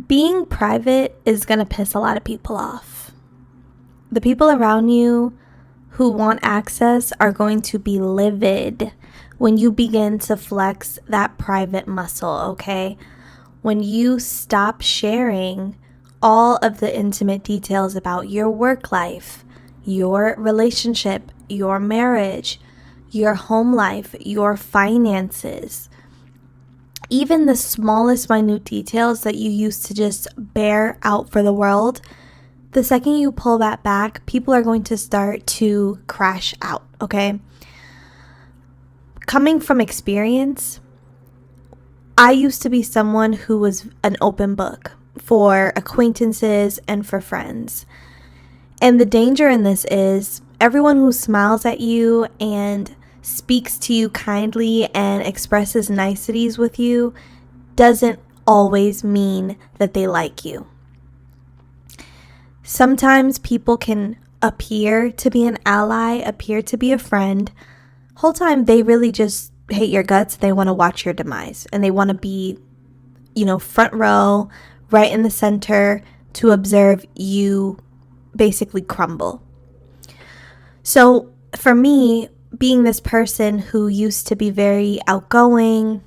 Being private is going to piss a lot of people off. The people around you who want access are going to be livid when you begin to flex that private muscle, okay? When you stop sharing all of the intimate details about your work life, your relationship, your marriage, your home life, your finances, even the smallest minute details that you used to just bear out for the world, the second you pull that back, people are going to start to crash out, okay? Coming from experience, I used to be someone who was an open book for acquaintances and for friends. And the danger in this is everyone who smiles at you and speaks to you kindly and expresses niceties with you doesn't always mean that they like you. Sometimes people can appear to be an ally, appear to be a friend. Whole time they really just hate your guts. They want to watch your demise and they want to be, front row, right in the center to observe you basically crumble. So for me, being this person who used to be very outgoing,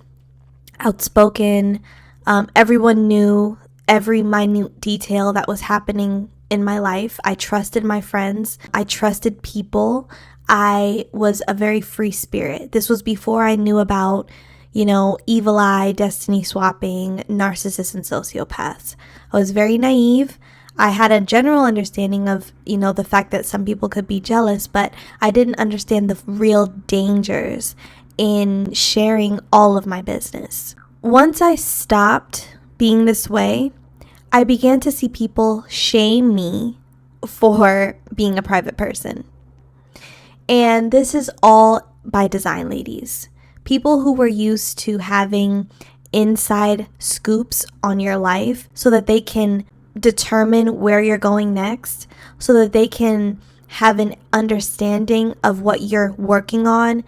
outspoken, everyone knew every minute detail that was happening in my life. I trusted my friends. I trusted people. I was a very free spirit. This was before I knew about, evil eye, destiny swapping, narcissists, and sociopaths. I was very naive. I had a general understanding of, the fact that some people could be jealous, but I didn't understand the real dangers in sharing all of my business. Once I stopped being this way, I began to see people shame me for being a private person. And this is all by design, ladies. People who were used to having inside scoops on your life so that they can determine where you're going next, so that they can have an understanding of what you're working on.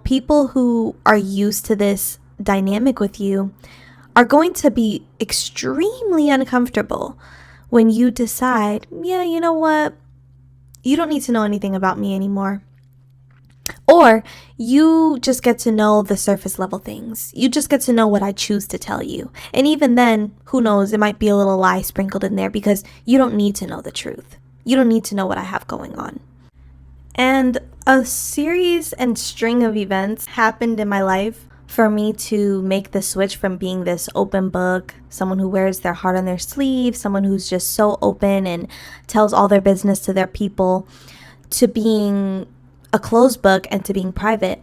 People who are used to this dynamic with you are going to be extremely uncomfortable when you decide, you know what? You don't need to know anything about me anymore. Or you just get to know the surface level things. You just get to know what I choose to tell you. And even then, who knows, it might be a little lie sprinkled in there because you don't need to know the truth. You don't need to know what I have going on. And a series and string of events happened in my life for me to make the switch from being this open book, someone who wears their heart on their sleeve, someone who's just so open and tells all their business to their people, to being a closed book and to being private.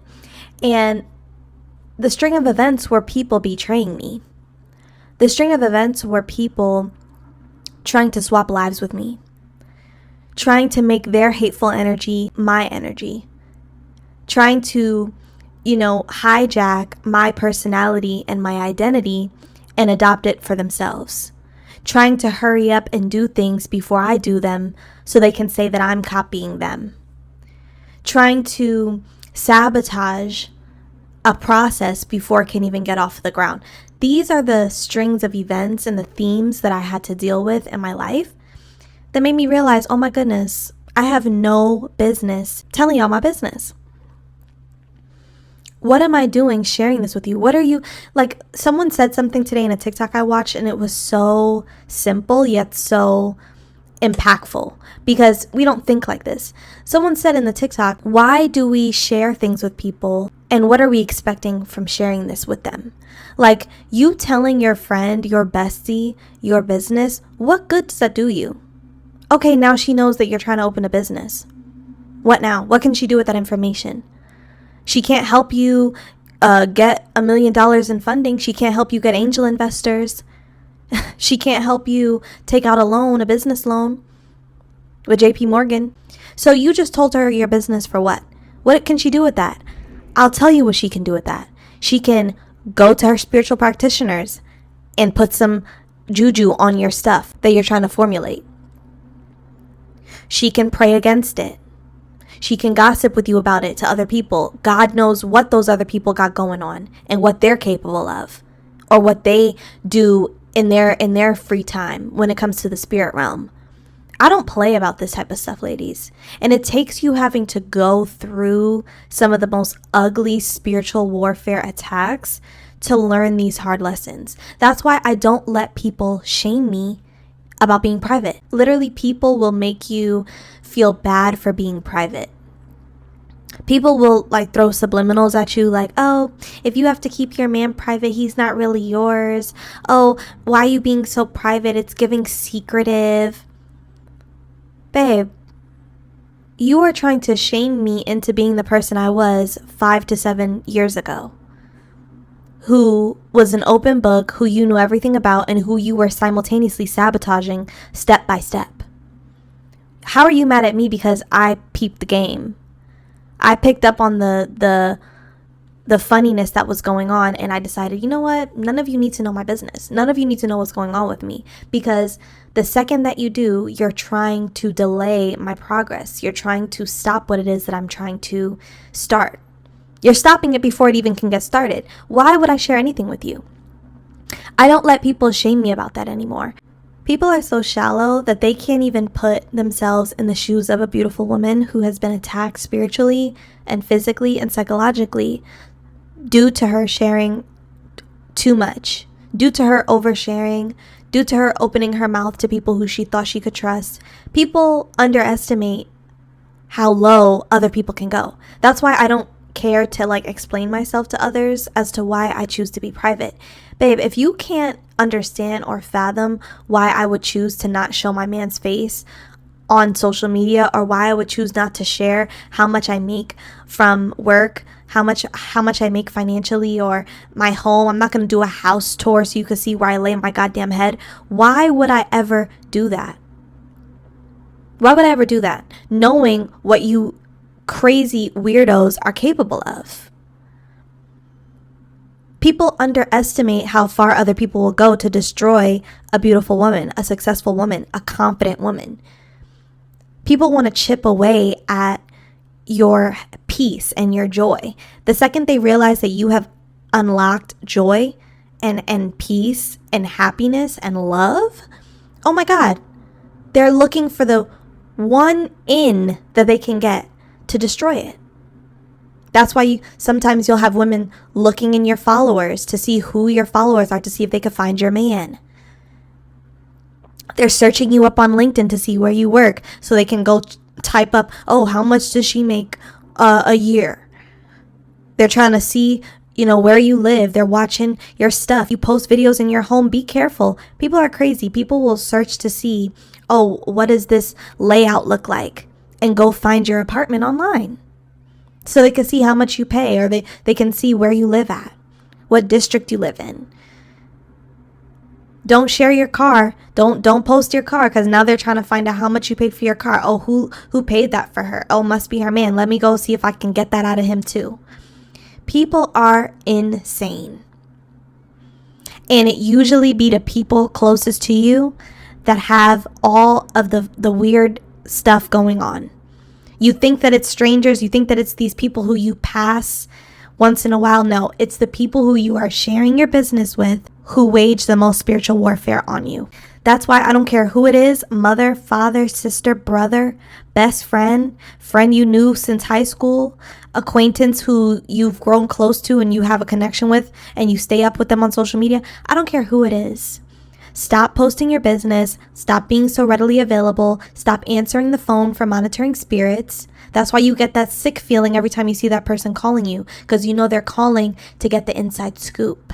And the string of events were people betraying me. The string of events were people trying to swap lives with me, trying to make their hateful energy my energy, trying to, hijack my personality and my identity and adopt it for themselves, trying to hurry up and do things before I do them so they can say that I'm copying them, trying to sabotage a process before it can even get off the ground. These are the strings of events and the themes that I had to deal with in my life that made me realize, oh my goodness, I have no business telling y'all my business. What am I doing sharing this with you? What are you, someone said something today in a TikTok I watched and it was so simple yet so impactful because we don't think like this. Someone said in the TikTok, why do we share things with people and what are we expecting from sharing this with them? Like you telling your friend, your bestie, your business, what good does that do you? Okay, now she knows that you're trying to open a business. What now? What can she do with that information? She can't help you get $1 million in funding. She can't help you get angel investors. She can't help you take out a business loan with JP Morgan. So you just told her your business for what? What can she do with that? I'll tell you what she can do with that. She can go to her spiritual practitioners and put some juju on your stuff that you're trying to formulate. She can pray against it. She can gossip with you about it to other people. God knows what those other people got going on and what they're capable of or what they do in their free time when it comes to the spirit realm. I don't play about this type of stuff, ladies. And it takes you having to go through some of the most ugly spiritual warfare attacks to learn these hard lessons. That's why I don't let people shame me about being private. Literally, people will make you feel bad for being private. People will like throw subliminals at you like, oh, if you have to keep your man private, he's not really yours. Oh, why are you being so private? It's giving secretive. Babe, you are trying to shame me into being the person I was 5 to 7 years ago, who was an open book, who you knew everything about, and who you were simultaneously sabotaging step by step. How are you mad at me because I peeped the game? I picked up on the funniness that was going on, and I decided, you know what? None of you need to know my business. None of you need to know what's going on with me, because the second that you do, you're trying to delay my progress. You're trying to stop what it is that I'm trying to start. You're stopping it before it even can get started. Why would I share anything with you? I don't let people shame me about that anymore. People are so shallow that they can't even put themselves in the shoes of a beautiful woman who has been attacked spiritually and physically and psychologically due to her sharing too much, due to her oversharing, due to her opening her mouth to people who she thought she could trust. People underestimate how low other people can go. That's why I don't care to like explain myself to others as to why I choose to be private. Babe, if you can't understand or fathom why I would choose to not show my man's face on social media, or why I would choose not to share how much I make from work, how much I make financially, or my home. I'm not going to do a house tour so you can see where I lay my goddamn head. Why would I ever do that? Why would I ever do that? Knowing what you crazy weirdos are capable of. People underestimate how far other people will go to destroy a beautiful woman, a successful woman, a confident woman. People want to chip away at your peace and your joy. The second they realize that you have unlocked joy and peace and happiness and love, oh my God, they're looking for the one in that they can get to destroy it. That's why sometimes you'll have women looking in your followers to see who your followers are, to see if they could find your man. They're searching you up on LinkedIn to see where you work so they can go type up, oh, how much does she make a year? They're trying to see, where you live. They're watching your stuff. You post videos in your home. Be careful. People are crazy. People will search to see, oh, what does this layout look like? And go find your apartment online so they can see how much you pay, or they can see where you live at, what district you live in. Don't share your car. Don't post your car, because now they're trying to find out how much you paid for your car. Oh, who paid that for her? Oh, must be her man. Let me go see if I can get that out of him too. People are insane. And it usually be the people closest to you that have all of the weird stuff going on. You think that it's strangers. You think that it's these people who you pass once in a while. No, it's the people who you are sharing your business with who wage the most spiritual warfare on you. That's why I don't care who it is, mother, father, sister, brother, best friend, friend you knew since high school, acquaintance who you've grown close to and you have a connection with and you stay up with them on social media. I don't care who it is. Stop posting your business. Stop being so readily available. Stop answering the phone for monitoring spirits. That's why you get that sick feeling every time you see that person calling you, because you know they're calling to get the inside scoop.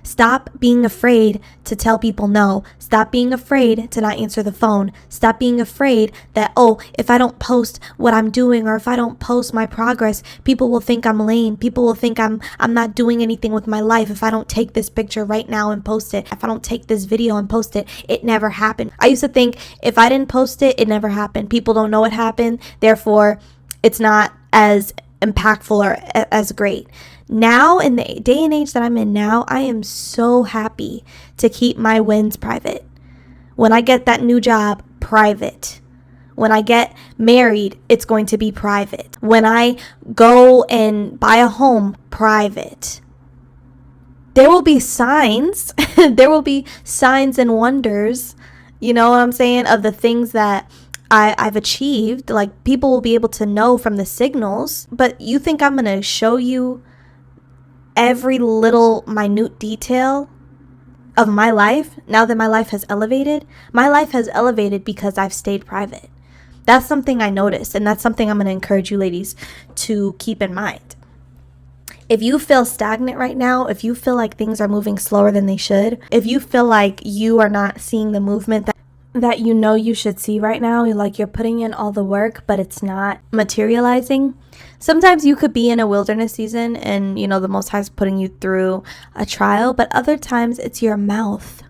Stop being afraid to tell people no. Stop being afraid to not answer the phone. Stop being afraid that, oh, if I don't post what I'm doing, or if I don't post my progress, people will think I'm lame. People will think I'm not doing anything with my life. If I don't take this picture right now and post it, if I don't take this video and post it, it never happened. I used to think if I didn't post it, it never happened. People don't know it happened. Therefore, it's not as impactful or as great. Now, in the day and age that I'm in now, I am so happy to keep my wins private. When I get that new job, private. When I get married, it's going to be private. When I go and buy a home, private. there will be signs. There will be signs and wonders, you know what I'm saying, of the things that I've achieved. Like, people will be able to know from the signals. But you think I'm going to show you every little minute detail of my life now that my life has elevated? My life has elevated because I've stayed private. That's something I noticed, and that's something I'm going to encourage you ladies to keep in mind. If you feel stagnant right now, if you feel like things are moving slower than they should, if you feel like you are not seeing the movement that you know you should see right now, like you're putting in all the work, but it's not materializing. Sometimes you could be in a wilderness season and, you know, the Most High is putting you through a trial, but other times it's your mouth.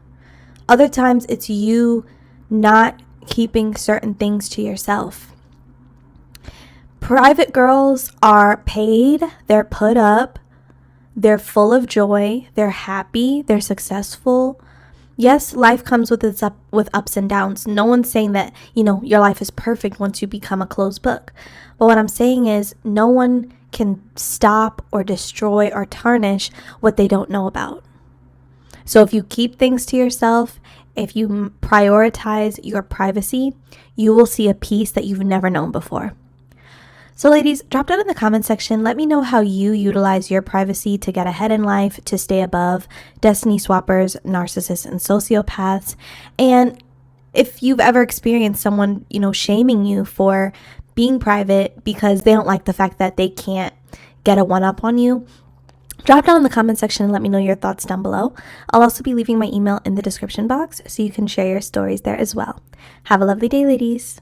Other times it's you not keeping certain things to yourself. Private girls are paid, they're put up, they're full of joy, they're happy, they're successful. Yes, life comes with ups and downs. No one's saying that, you know, your life is perfect once you become a closed book. But what I'm saying is no one can stop or destroy or tarnish what they don't know about. So if you keep things to yourself, if you prioritize your privacy, you will see a peace that you've never known before. So ladies, drop down in the comment section. Let me know how you utilize your privacy to get ahead in life, to stay above destiny swappers, narcissists, and sociopaths. And if you've ever experienced someone, you know, shaming you for being private because they don't like the fact that they can't get a one-up on you, drop down in the comment section and let me know your thoughts down below. I'll also be leaving my email in the description box so you can share your stories there as well. Have a lovely day, ladies.